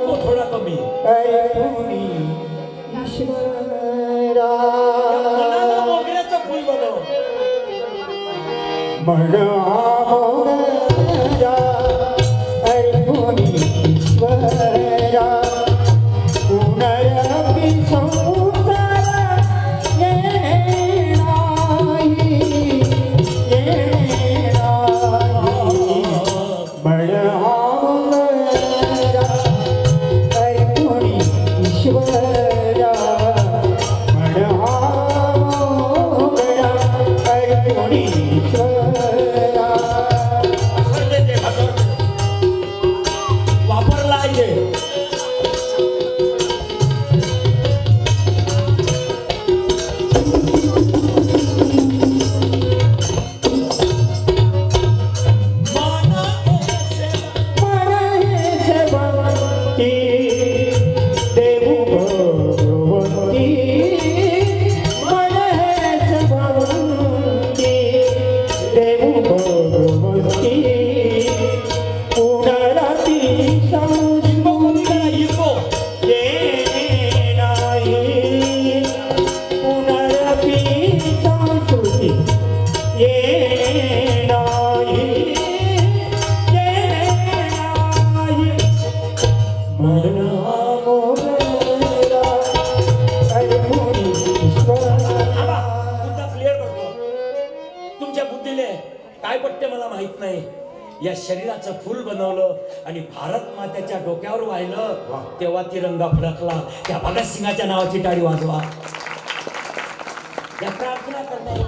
तो थोडा कमी ईश्वरा मनाला मोगऱ्याचं फुल बनव वापरला आहे काय पटते मला माहित नाही या शरीराचं फूल बनवलं आणि भारत मातेच्या डोक्यावर वाहिलं तेव्हा तिरंगा फडकला त्या भगतसिंगाच्या नावाची टाळी वाजवा या प्रार्थना करणार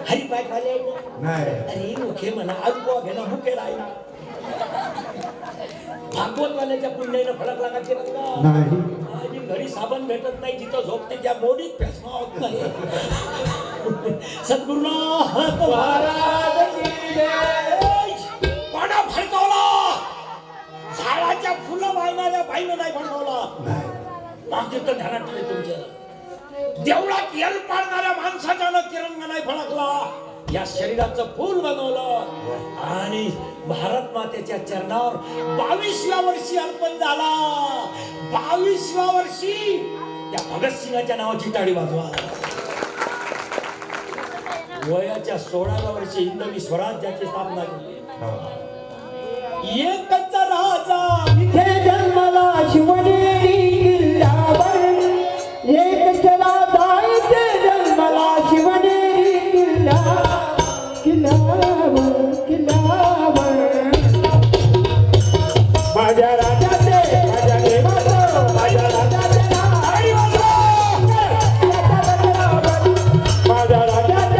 हरिपाय खाले अरे मुखे म्हणा अनुभव घेणं मुखे राहिला भागवतवाल्याच्या पुण्यानं फडकला का तिरंगा आणि घरी साबण भेटत नाही जिथं झोपते त्या मोडीत फेसमा होत नाही सद्गुरुनाथ महाराज की जय कोणा फडकवला झाडाच्या फुलं वाहणाऱ्या बाईनं नाही फडकवला मागे तर ध्यानात ठेवे तुमच्या देवळात यल पाडणाऱ्या माणसाच्यानं तिरंगा नाही फडकला या शरीराचं फूल बनवलं आणि भारत मातेच्या चरणावर 22व्या वर्षी अर्पण झाला 22व्या वर्षी त्या भगतसिंगाच्या नावाची टाळी वाजवा वयाच्या 16व्या वर्षी हिंदवी स्वराज्याची स्थापना केली एकच राजा इथे जन्मला शिवनेरी किल्ल्यावर एकच राजा इथे जन्मला शिवनेरी किल्ल्यावर माझ्या राजाचे माझ्या देवाचं माझ्या राजाचे माझ्या राजाचे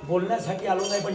बोलण्यासाठी आलो नाही पण